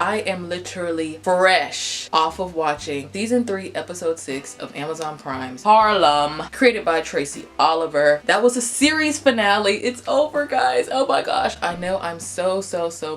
I am literally fresh off of watching season 3 episode 6 of Amazon Prime's Harlem, created by Tracy Oliver. That was a series finale. It's over, guys. Oh my gosh. I know I'm so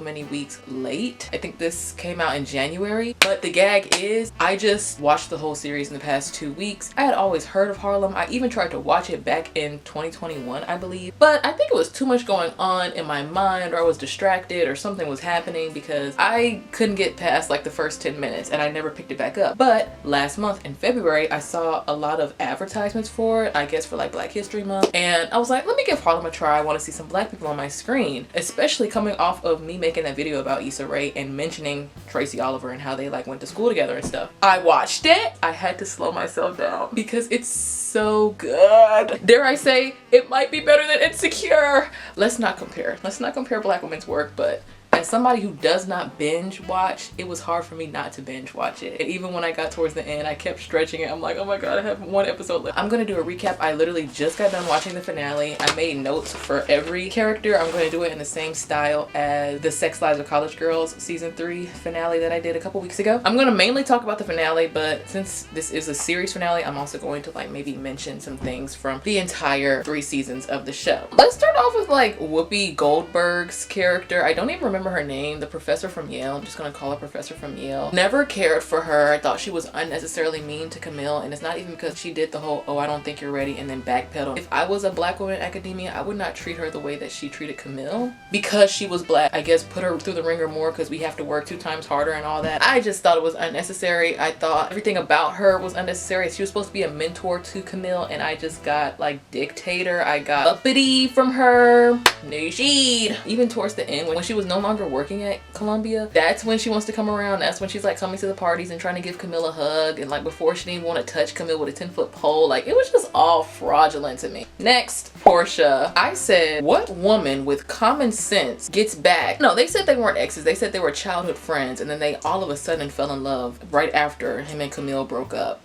many weeks late. I think this came out in January, but the gag is I just watched the whole series in the past 2 weeks. I had always heard of Harlem. I even tried to watch it back in 2021, I believe, but I think it was too much going on in my mind, or I was distracted, or something was happening, because I couldn't get past like the first 10 minutes and I never picked it back up. But last month in February, I saw a lot of advertisements for it, I guess for like Black History Month, and I was like, let me give Harlem a try. I want to see some black people on my screen, especially coming off of me making that video about Issarae and mentioning Tracy Oliver and how they like went to school together and stuff. I watched it. I had to slow myself down because it's so good. Dare I say, it might be better than Insecure. Let's not compare black women's work, but as somebody who does not binge watch, it was hard for me not to binge watch it. And even when I got towards the end, I kept stretching it. I'm like, oh my god, I have 1 episode left. I'm gonna do a recap. I literally just got done watching the finale. I made notes for every character. I'm gonna do it in the same style as the Sex Lives of College Girls season 3 finale that I did a couple weeks ago. I'm gonna mainly talk about the finale, but since this is a series finale, I'm also going to like maybe mention some things from the entire 3 seasons of the show. Let's start off with like Whoopi Goldberg's character. I don't even remember her name, the professor from Yale. I'm just gonna call her professor from Yale. Never cared for her. I thought she was unnecessarily mean to Camille, and it's not even because she did the whole, oh, I don't think you're ready, and then backpedal. If I was a black woman in academia, I would not treat her the way that she treated Camille. Because she was black, I guess put her through the ringer more because we have to work 2 times harder and all that. I just thought it was unnecessary. I thought everything about her was unnecessary. She was supposed to be a mentor to Camille, and I just got like dictator. I got uppity from her. No shade. Even towards the end, when she was no longer working at Columbia, that's when she wants to come around. That's when she's like coming to the parties and trying to give Camille a hug, and like before she didn't even want to touch Camille with a 10-foot pole. Like, it was just all fraudulent to me. Next, Portia. I said, what woman with common sense gets back? No, they said they weren't exes. They said they were childhood friends, and then they all of a sudden fell in love right after him and Camille broke up.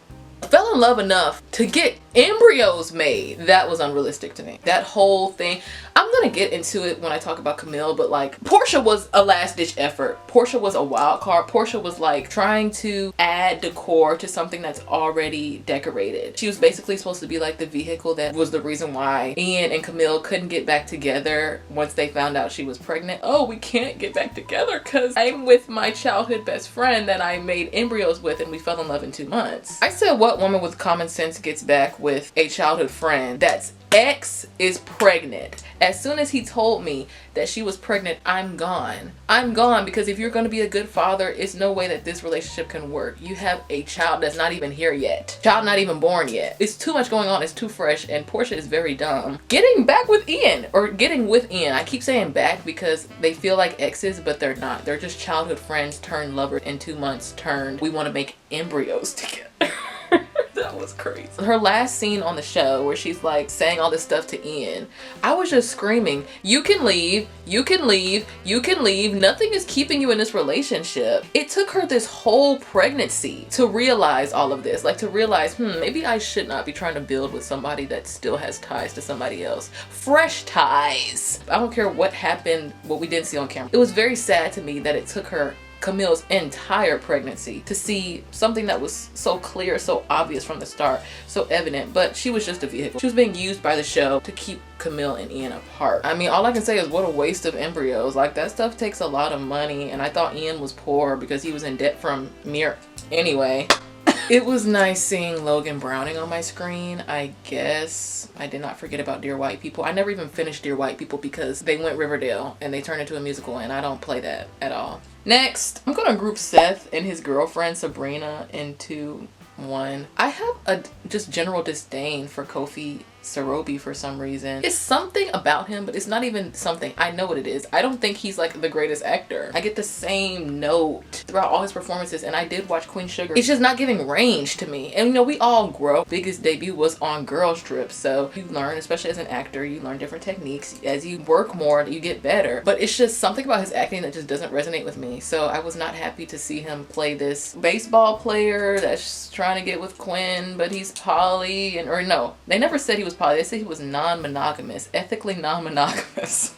Fell in love enough to get embryos made. That was unrealistic to me. That whole thing. I'm gonna get into it when I talk about Camille, but like, Portia was a last-ditch effort. Portia was a wild card. Portia was like trying to add decor to something that's already decorated. She was basically supposed to be like the vehicle that was the reason why Ian and Camille couldn't get back together once they found out she was pregnant. Oh, we can't get back together because I'm with my childhood best friend that I made embryos with, and we fell in love in 2 months. I said, what woman with common sense gets back with a childhood friend that's ex is pregnant? As soon as he told me that she was pregnant, I'm gone. I'm gone, because if you're going to be a good father, it's no way that this relationship can work. You have a child that's not even here yet. Child not even born yet. It's too much going on. It's too fresh, and Portia is very dumb. Getting back with Ian, or getting with Ian. I keep saying back because they feel like exes, but they're not. They're just childhood friends turned lovers in 2 months turned we want to make embryos together. That was crazy. Her last scene on the show where she's like saying all this stuff to Ian, I was just screaming, you can leave, you can leave, you can leave. Nothing is keeping you in this relationship. It took her this whole pregnancy to realize all of this. Like, to realize, maybe I should not be trying to build with somebody that still has ties to somebody else. Fresh ties. I don't care what happened, what we didn't see on camera. It was very sad to me that it took her Camille's entire pregnancy to see something that was so clear, so obvious from the start, so evident, but she was just a vehicle. She was being used by the show to keep Camille and Ian apart. I mean, all I can say is what a waste of embryos. Like, that stuff takes a lot of money, and I thought Ian was poor because he was in debt from Mir. Anyway, it was nice seeing Logan Browning on my screen. I guess I did not forget about Dear White People. I never even finished Dear White People because they went Riverdale and they turned into a musical, and I don't play that at all. Next, I'm gonna group Seth and his girlfriend Sabrina into one. I have a just general disdain for Kofi Sarobi for some reason. It's something about him, but it's not even something. I know what it is. I don't think he's like the greatest actor. I get the same note throughout all his performances, and I did watch Queen Sugar. It's just not giving range to me. And you know, we all grow. Biggest debut was on Girls Trip, so you learn, especially as an actor, you learn different techniques. As you work more, you get better. But it's just something about his acting that just doesn't resonate with me. So I was not happy to see him play this baseball player that's trying to get with Quinn, but he's poly, or no, they never said he was poly. They said he was non-monogamous, ethically non-monogamous.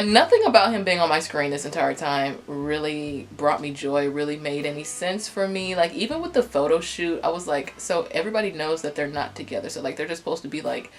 Nothing about him being on my screen this entire time really brought me joy, really made any sense for me. Like, even with the photo shoot, I was like, so everybody knows that they're not together. So like, they're just supposed to be like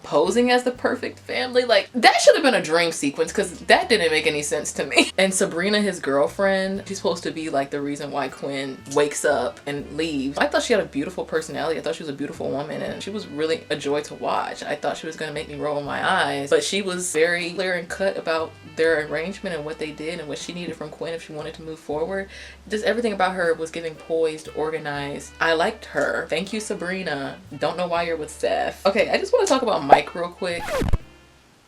posing as the perfect family. Like, that should have been a dream sequence, because that didn't make any sense to me. And Sabrina, his girlfriend, she's supposed to be like the reason why Quinn wakes up and leaves. I thought she had a beautiful personality. I thought she was a beautiful woman, and she was really a joy to watch. I thought she was going to make me roll my eyes, but she was very clear and cut about their arrangement and what they did and what she needed from Quinn if she wanted to move forward. Just everything about her was giving poised, organized. I liked her. Thank you, Sabrina. Don't know why you're with Seth. Okay, I just want to talk about Mike real quick.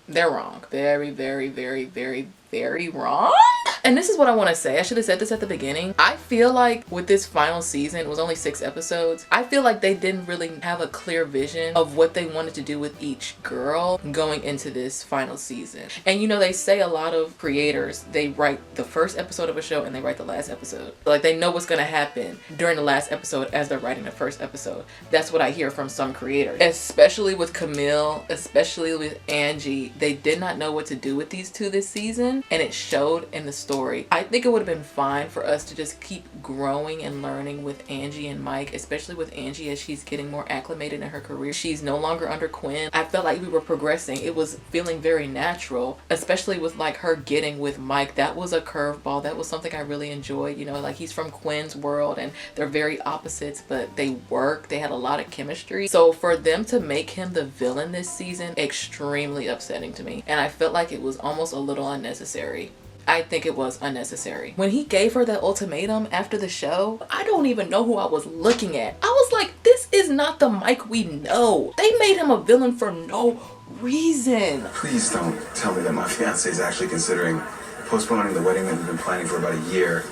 They're wrong. Very, very, very, very, very wrong. And this is what I want to say. I should have said this at the beginning. I feel like with this final season, it was only 6 episodes. I feel like they didn't really have a clear vision of what they wanted to do with each girl going into this final season. And you know, they say a lot of creators, they write the first episode of a show and they write the last episode. Like, they know what's going to happen during the last episode as they're writing the first episode. That's what I hear from some creators. Especially with Camille, especially with Angie. They did not know what to do with these two this season, and it showed in the story. I think it would have been fine for us to just keep growing and learning with Angie and Mike, especially with Angie as she's getting more acclimated in her career. She's no longer under Quinn. I felt like we were progressing. It was feeling very natural, especially with like her getting with Mike. That was a curveball. That was something I really enjoyed. You know, like, he's from Quinn's world and they're very opposites, but they work. They had a lot of chemistry. So for them to make him the villain this season, extremely upsetting to me. And I felt like it was almost a little unnecessary. I think it was unnecessary. When he gave her that ultimatum after the show, I don't even know who I was looking at. I was like, this is not the Mike we know. They made him a villain for no reason. Please don't tell me that my fiance is actually considering postponing the wedding that we've been planning for about a year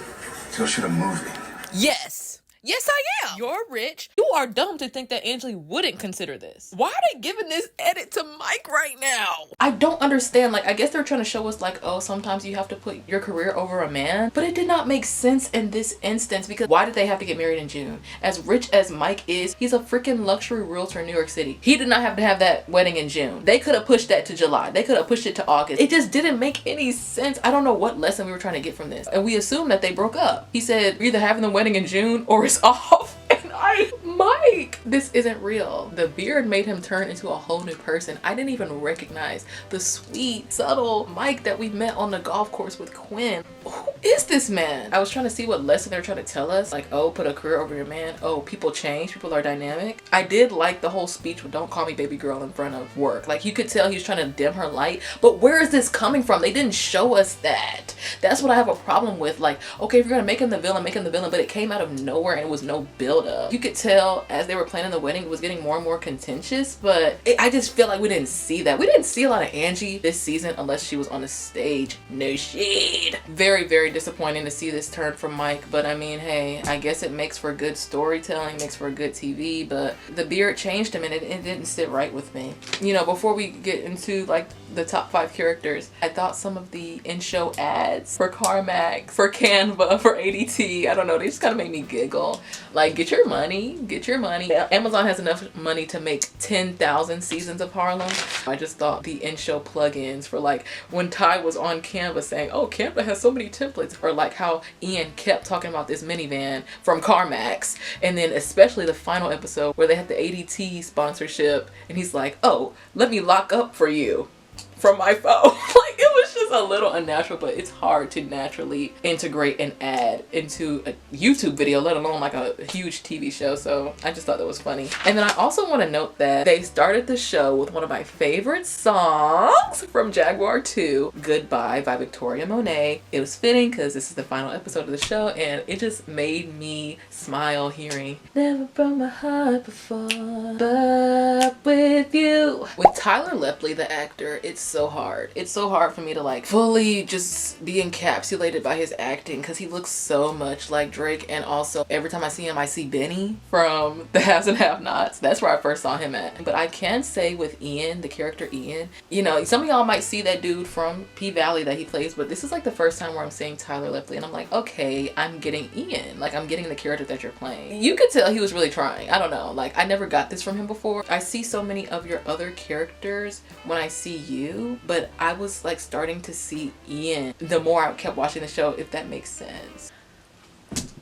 to go shoot a movie. Yes. Yes, I am. You're rich. You are dumb to think that Angie wouldn't consider this. Why are they giving this edit to Mike right now? I don't understand. Like, I guess they're trying to show us like, oh, sometimes you have to put your career over a man. But it did not make sense in this instance, because why did they have to get married in June? As rich as Mike is, he's a freaking luxury realtor in New York City. He did not have to have that wedding in June. They could have pushed that to July. They could have pushed it to August. It just didn't make any sense. I don't know what lesson we were trying to get from this. And we assumed that they broke up. He said, we're either having the wedding in June or it's off. And Mike, this isn't real. The beard made him turn into a whole new person. I didn't even recognize the sweet, subtle Mike that we met on the golf course with Quinn. Who is this man? I was trying to see what lesson they're trying to tell us. Like, oh, put a career over your man. Oh, people change. People are dynamic. I did like the whole speech with don't call me baby girl in front of work. Like, you could tell he was trying to dim her light. But where is this coming from? They didn't show us that. That's what I have a problem with. Like, okay, if you're gonna make him the villain, make him the villain. But it came out of nowhere and it was no build up. You could tell as they were planning the wedding, it was getting more and more contentious, but I just feel like we didn't see that. We didn't see a lot of Angie this season unless she was on the stage. No shade. Very, very disappointing to see this turn from Mike, but I mean, hey, I guess it makes for good storytelling, makes for good TV, but the beard changed him and it didn't sit right with me. You know, before we get into like the top 5 characters, I thought some of the in-show ads for CarMax, for Canva, for ADT, I don't know, they just kind of made me giggle. Like, get your money, get your money. Amazon has enough money to make 10,000 seasons of Harlem. I just thought the in-show plugins for like when Ty was on Canva saying, oh, Canva has so many templates, or like how Ian kept talking about this minivan from CarMax, and then especially the final episode where they had the ADT sponsorship and he's like, oh, let me lock up for you from my phone. Like, it was just a little unnatural, but it's hard to naturally integrate an ad into a YouTube video, let alone like a huge TV show. So I just thought that was funny. And then I also want to note that they started the show with one of my favorite songs from Jaguar 2, Goodbye by Victoria Monet. It was fitting because this is the final episode of the show, and it just made me smile hearing never broke my heart before, but with you. With Tyler Lepley, the actor, it's so hard. It's so hard for me to like fully just be encapsulated by his acting, because he looks so much like Drake. And also every time I see him, I see Benny from The Haves and Have-Nots. That's where I first saw him at. But I can say with Ian, the character Ian, you know, some of y'all might see that dude from P-Valley that he plays, but this is like the first time where I'm seeing Tyler Lepley and I'm like, okay, I'm getting Ian. Like, I'm getting the character that you're playing. You could tell he was really trying. I don't know, like, I never got this from him before. I see so many of your other characters when I see you, but I was like starting to to see Ian the more I kept watching the show, if that makes sense.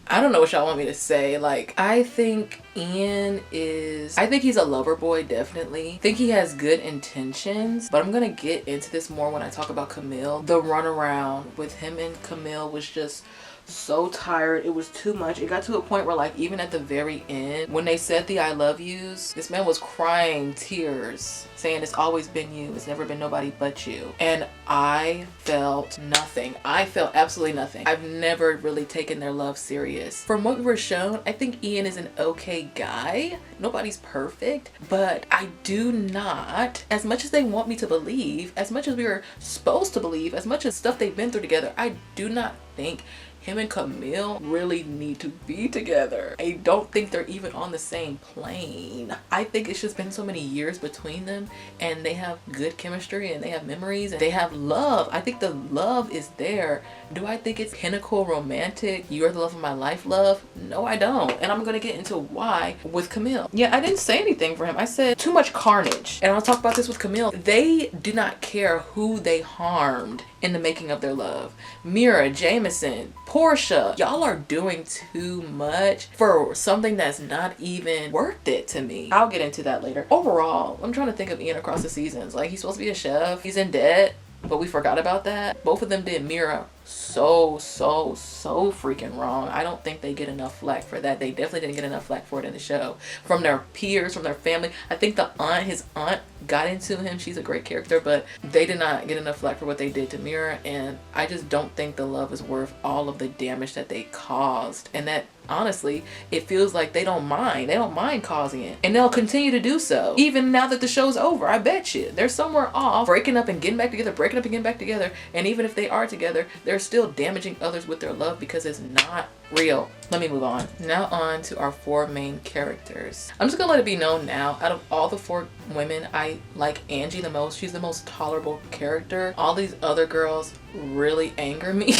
I don't know what y'all want me to say. Like, I think I think he's a lover boy, definitely. I think he has good intentions, but I'm gonna get into this more when I talk about Camille. The runaround with him and Camille was just so tired. It was too much. It got to a point where, like, even at the very end, when they said the I love yous, this man was crying tears, saying it's always been you, it's never been nobody but you. And I felt nothing. I felt absolutely nothing. I've never really taken their love serious. From what we were shown, I think Ian is an okay guy. Nobody's perfect, but I do not, as much as they want me to believe, as much as we were supposed to believe, as much as stuff they've been through together, I do not think him and Camille really need to be together. I don't think they're even on the same plane. I think it's just been so many years between them, and they have good chemistry, and they have memories, and they have love. I think the love is there. Do I think it's pinnacle romantic, you're the love of my life love? No, I don't. And I'm gonna get into why with Camille. Yeah, I didn't say anything for him. I said too much carnage. And I'll talk about this with Camille. They do not care who they harmed in the making of their love. Mira, Jameson, Portia, y'all are doing too much for something that's not even worth it to me. I'll get into that later. Overall, I'm trying to think of Ian across the seasons. Like, he's supposed to be a chef. He's in debt, but we forgot about that. Both of them did Mira so freaking wrong. I don't think they get enough flack for that. They definitely didn't get enough flack for it in the show. From their peers, from their family. I think his aunt got into him. She's a great character, but they did not get enough flack for what they did to Mira, and I just don't think the love is worth all of the damage that they caused. And that, honestly, it feels like they don't mind. They don't mind causing it, and they'll continue to do so even now that the show's over. I bet you they're somewhere off, breaking up and getting back together, breaking up and getting back together. And even if they are together, they're still damaging others with their love because it's not real. Let me move on. Now on to our 4 main characters. I'm just gonna let it be known now, out of all the 4 women, I like Angie the most. She's the most tolerable character. All these other girls really anger me.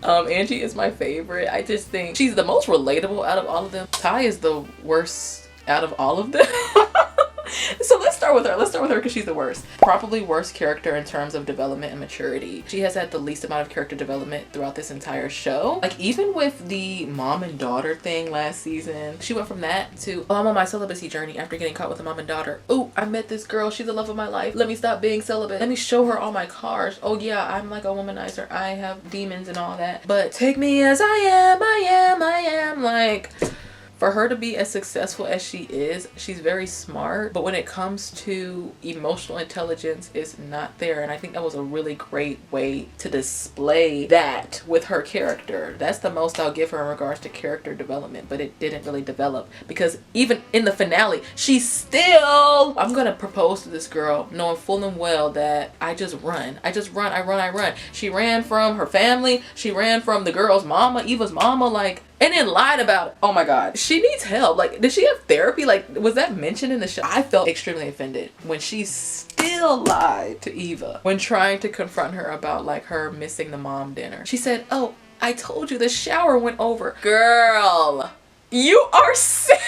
Angie is my favorite. I just think she's the most relatable out of all of them. Ty is the worst out of all of them. So let's start with her. Let's start with her because she's the worst. Probably worst character in terms of development and maturity. She has had the least amount of character development throughout this entire show. Like, even with the mom and daughter thing last season, she went from that to, oh, I'm on my celibacy journey after getting caught with a mom and daughter. Oh, I met this girl. She's the love of my life. Let me stop being celibate. Let me show her all my cars. Oh yeah, I'm like a womanizer. I have demons and all that. But take me as I am. Like, for her to be as successful as she is, she's very smart, but when it comes to emotional intelligence, it's not there. And I think that was a really great way to display that with her character. That's the most I'll give her in regards to character development, but it didn't really develop because even in the finale, she's still, I'm gonna propose to this girl knowing full and well that I run. She ran from her family. She ran from the girl's mama, Eva's mama, like, and then lied about it. Oh my God. She needs help. Like, did she have therapy? Like, was that mentioned in the show? I felt extremely offended when she still lied to Eva when trying to confront her about, like, her missing the mom dinner. She said, oh, I told you the shower went over. Girl, you are sick.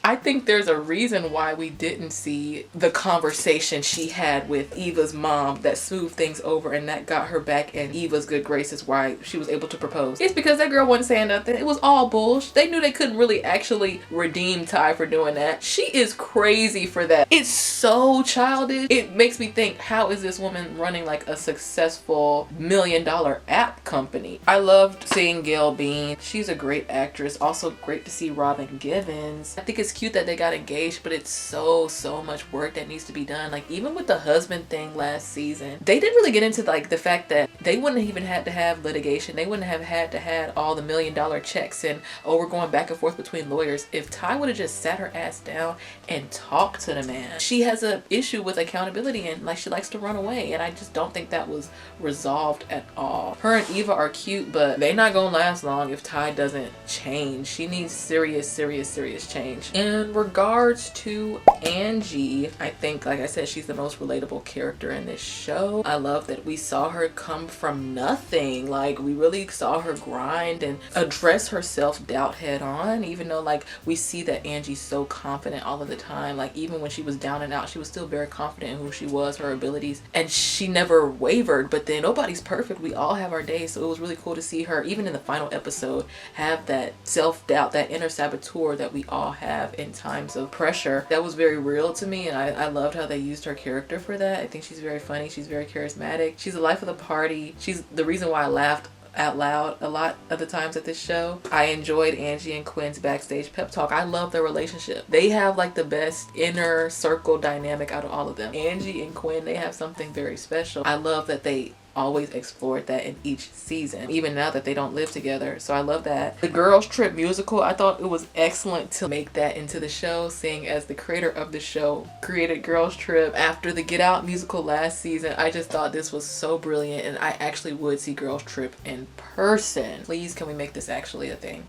I think there's a reason why we didn't see the conversation she had with Eva's mom that smoothed things over and that got her back in Eva's good graces, why she was able to propose. It's because that girl wasn't saying nothing. It was all bullshit. They knew they couldn't really actually redeem Ty for doing that. She is crazy for that. It's so childish. It makes me think, how is this woman running like a successful $1 million app company? I loved seeing Gail Bean. She's a great actress. Also great to see Robin Givens. I think it's cute that they got engaged, but it's so much work that needs to be done. Like, even with the husband thing last season, they didn't really get into like the fact that they wouldn't have even had to have litigation. They wouldn't have had to have all the $1 million checks and, oh, we're going back and forth between lawyers. If Ty would have just sat her ass down and talked to the man. She has a issue with accountability and, like, she likes to run away, and I just don't think that was resolved at all. Her and Eva are cute, but they not gonna last long if Ty doesn't change. She needs serious change. And In regards to Angie, I think, like I said, she's the most relatable character in this show. I love that we saw her come from nothing. Like, we really saw her grind and address her self-doubt head on, even though like we see that Angie's so confident all of the time. Like, even when she was down and out, she was still very confident in who she was, her abilities, and she never wavered. But then nobody's perfect. We all have our days. So it was really cool to see her, even in the final episode, have that self-doubt, that inner saboteur that we all have in times of pressure. That was very real to me, and I loved how they used her character for that. I think she's very funny. She's very charismatic. She's the life of the party. She's the reason why I laughed out loud a lot of the times at this show. I enjoyed Angie and Quinn's backstage pep talk. I love their relationship. They have like the best inner circle dynamic out of all of them. Angie and Quinn, they have something very special. I love that they always explored that in each season, even now that they don't live together. So I love that. The Girls Trip musical, I thought it was excellent to make that into the show, seeing as the creator of the show created Girls Trip after the Get Out musical last season. I just thought this was so brilliant, and I actually would see Girls Trip in person. Please, can we make this actually a thing?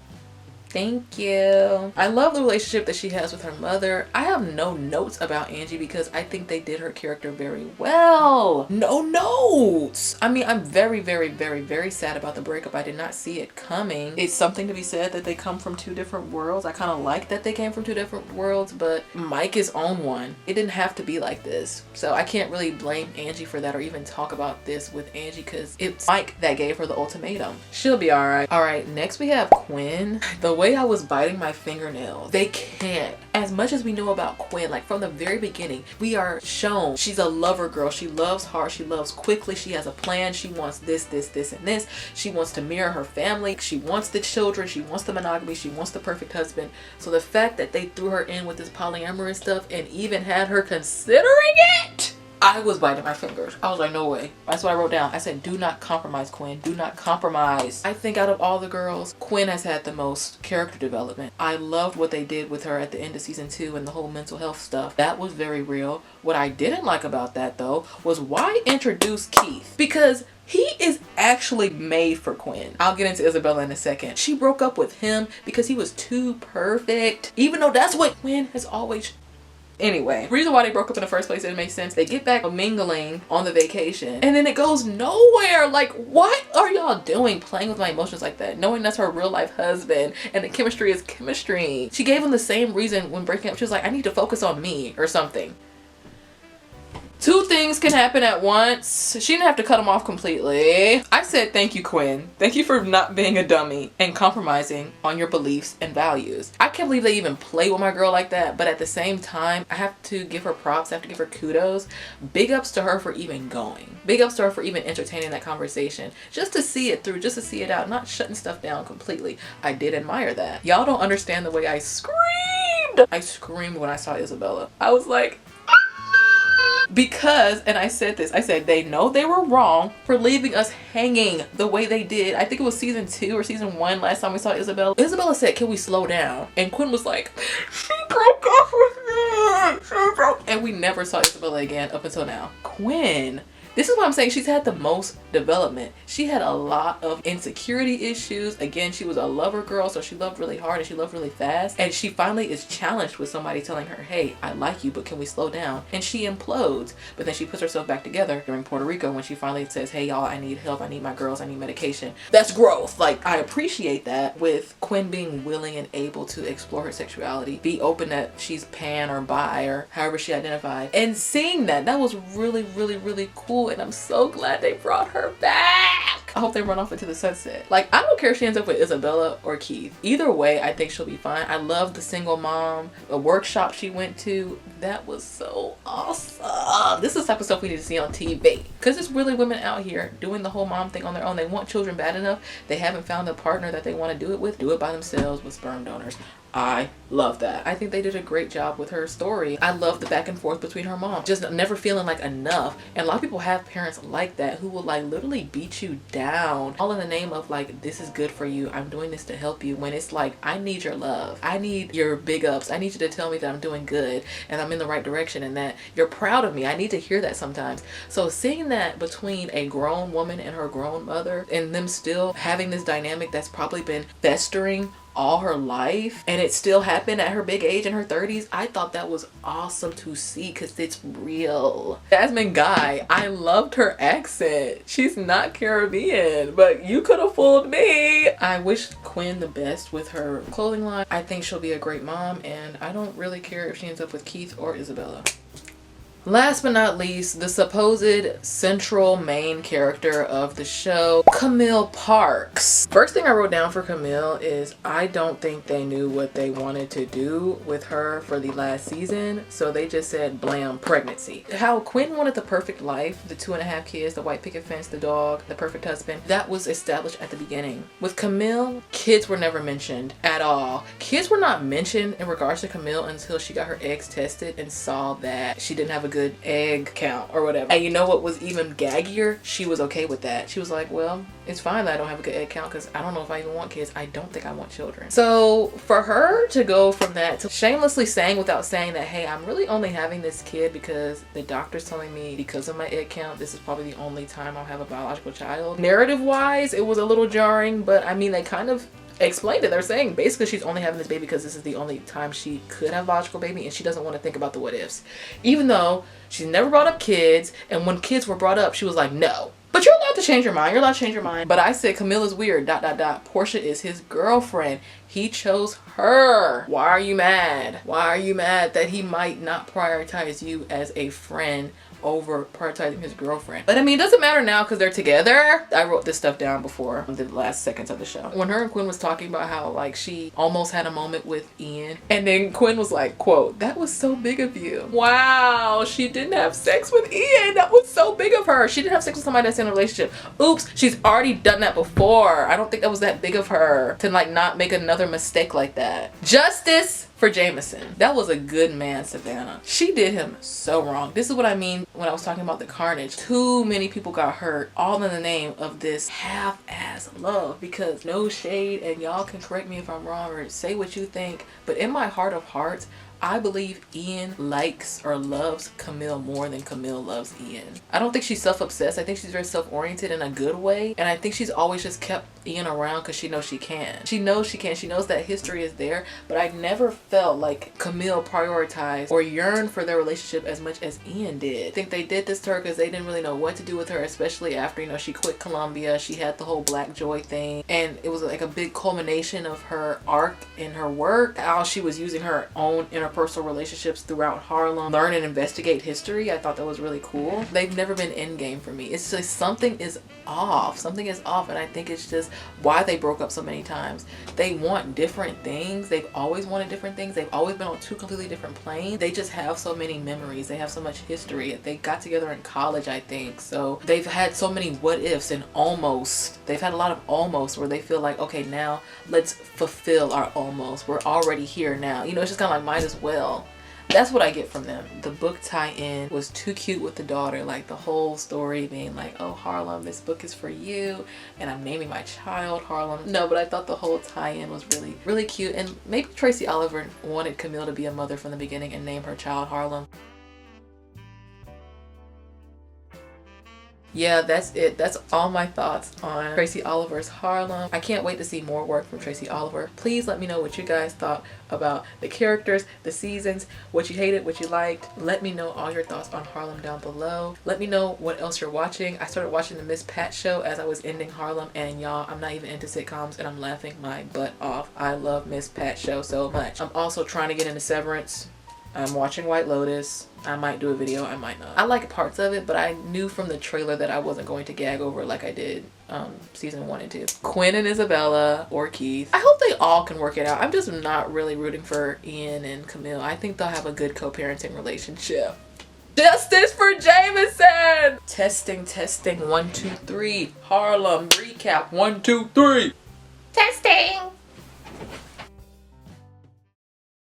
Thank you. I love the relationship that she has with her mother. I have no notes about Angie because I think they did her character very well. No notes. I mean, I'm very, very, very, very sad about the breakup. I did not see it coming. It's something to be said that they come from two different worlds. I kind of like that they came from two different worlds, but Mike is on one. It didn't have to be like this. So I can't really blame Angie for that or even talk about this with Angie because it's Mike that gave her the ultimatum. She'll be all right. All right, next we have Quinn. The way I was biting my fingernails, they can't. As much as we know about Quinn, like from the very beginning, we are shown she's a lover girl. She loves hard. She loves quickly. She has a plan. She wants this, this, this, and this. She wants to mirror her family. She wants the children. She wants the monogamy. She wants the perfect husband. So the fact that they threw her in with this polyamorous stuff and even had her considering it, I was biting my fingers. I was like, no way. That's what I wrote down. I said, do not compromise, Quinn. Do not compromise. I think out of all the girls, Quinn has had the most character development. I loved what they did with her at the end of season 2 and the whole mental health stuff. That was very real. What I didn't like about that though was why introduce Keith? Because he is actually made for Quinn. I'll get into Isabella in a second. She broke up with him because he was too perfect, even though that's what Quinn has always. Anyway, the reason why they broke up in the first place, it makes sense. They get back mingling on the vacation and then it goes nowhere. Like, what are y'all doing playing with my emotions like that, knowing that's her real life husband and the chemistry is chemistry? She gave him the same reason when breaking up. She was like, I need to focus on me or something. Two things can happen at once. She didn't have to cut him off completely. I said, thank you, Quinn. Thank you for not being a dummy and compromising on your beliefs and values. I can't believe they even play with my girl like that. But at the same time, I have to give her props. I have to give her kudos. Big ups to her for even going. Big ups to her for even entertaining that conversation. Just to see it through, just to see it out, not shutting stuff down completely. I did admire that. Y'all don't understand the way I screamed. I screamed when I saw Isabella. I was like, because, and I said this, I said they know they were wrong for leaving us hanging the way they did. I think it was season 2 or season 1 last time we saw Isabella. Isabella said, can we slow down? And Quinn was like, she broke up with me. She broke. And we never saw Isabella again up until now. Quinn, this is what I'm saying. She's had the most development. She had a lot of insecurity issues. Again, she was a lover girl, so she loved really hard and she loved really fast. And she finally is challenged with somebody telling her, hey, I like you, but can we slow down? And she implodes. But then she puts herself back together during Puerto Rico when she finally says, hey, y'all, I need help. I need my girls. I need medication. That's growth. Like, I appreciate that with Quinn being willing and able to explore her sexuality, be open that she's pan or bi or however she identified. And seeing that was really, really, really cool. And I'm so glad they brought her back. I hope they run off into the sunset. Like, I don't care if she ends up with Isabella or Keith. Either way, I think she'll be fine. I love the single mom, the workshop she went to. That was so awesome. This is the type of stuff we need to see on TV. Because there's really women out here doing the whole mom thing on their own. They want children bad enough. They haven't found a partner that they want to do it with. Do it by themselves with sperm donors. I love that. I think they did a great job with her story. I love the back and forth between her mom, just never feeling like enough. And a lot of people have parents like that who will like literally beat you down all in the name of like, this is good for you, I'm doing this to help you, when it's like, I need your love, I need your big ups, I need you to tell me that I'm doing good and I'm in the right direction and that you're proud of me. I need to hear that sometimes. So seeing that between a grown woman and her grown mother and them still having this dynamic that's probably been festering all her life and it still happened at her big age in her 30s. I thought that was awesome to see because it's real. Jasmine Guy, I loved her accent. She's not Caribbean, but you could have fooled me. I wish Quinn the best with her clothing line. I think she'll be a great mom, and I don't really care if she ends up with Keith or Isabella. Last but not least, the supposed central main character of the show, Camille Parks. First thing I wrote down for Camille is I don't think they knew what they wanted to do with her for the last season, so they just said blam, pregnancy. How Quinn wanted the perfect life, the 2.5 kids, the white picket fence, the dog, the perfect husband, that was established at the beginning. With Camille, kids were never mentioned at all. Kids were not mentioned in regards to Camille until she got her eggs tested and saw that she didn't have a good egg count or whatever. And you know what was even gaggier? She was okay with that. She was like, well, it's fine that I don't have a good egg count because I don't know if I even want kids. I don't think I want children. So for her to go from that to shamelessly saying without saying that, hey, I'm really only having this kid because the doctor's telling me because of my egg count, this is probably the only time I'll have a biological child. Narrative wise, it was a little jarring, but I mean, they kind of explained it. They're saying basically she's only having this baby because this is the only time she could have a biological baby and she doesn't want to think about the what ifs. Even though she's never brought up kids, and when kids were brought up, she was like, no. But you're allowed to change your mind. You're allowed to change your mind. But I said Camille is weird, ... Portia is his girlfriend. He chose her. Why are you mad? Why are you mad that he might not prioritize you as a friend over prioritizing his girlfriend? But I mean, it doesn't matter now because they're together. I wrote this stuff down before the last seconds of the show. When her and Quinn was talking about how like she almost had a moment with Ian, and then Quinn was like, quote, that was so big of you. Wow, she didn't have sex with Ian. That was so big of her. She didn't have sex with somebody that's in a relationship. Oops, she's already done that before. I don't think that was that big of her to like not make another mistake like that. Justice for Jameson. That was a good man, Savannah. She did him so wrong. This is what I mean when I was talking about the carnage. Too many people got hurt all in the name of this half-ass love, because no shade, and y'all can correct me if I'm wrong or say what you think, but in my heart of hearts, I believe Ian likes or loves Camille more than Camille loves Ian. I don't think she's self-obsessed. I think she's very self-oriented in a good way. And I think she's always just kept Ian around because she knows she can. She knows she can. She knows that history is there. But I never felt like Camille prioritized or yearned for their relationship as much as Ian did. I think they did this to her because they didn't really know what to do with her, especially after, you know, she quit Columbia. She had the whole Black Joy thing. And it was like a big culmination of her arc in her work. How she was using her own interpersonal relationships throughout Harlem, learn and investigate history. I thought that was really cool. They've never been endgame for me. It's just something is off. Something is off, and I think it's just why they broke up so many times. They want different things. They've always wanted different things. They've always been on two completely different planes. They just have so many memories. They have so much history. They got together in college, I think. So they've had so many what ifs and almost. They've had a lot of almost where they feel like, okay, now let's fulfill our almost. We're already here now. You know, it's just kind of like might as well. That's what I get from them. The book tie-in was too cute with the daughter, like the whole story being like, oh Harlem, this book is for you and I'm naming my child Harlem. No, but I thought the whole tie-in was really, really cute, and maybe Tracy Oliver wanted Camille to be a mother from the beginning and name her child Harlem. Yeah, that's it. That's all my thoughts on Tracy Oliver's Harlem. I can't wait to see more work from Tracy Oliver. Please let me know what you guys thought about the characters, the seasons, what you hated, what you liked. Let me know all your thoughts on Harlem down below. Let me know what else you're watching. I started watching the Miss Pat show as I was ending Harlem, and y'all, I'm not even into sitcoms and I'm laughing my butt off. I love Miss Pat show so much. I'm also trying to get into Severance. I'm watching White Lotus. I might do a video, I might not. I like parts of it, but I knew from the trailer that I wasn't going to gag over like I did season 1 and 2. Quinn and Isabella or Keith. I hope they all can work it out. I'm just not really rooting for Ian and Camille. I think they'll have a good co-parenting relationship. Justice for Jameson! Testing, 1, 2, 3. Harlem recap, 1, 2, 3. Testing.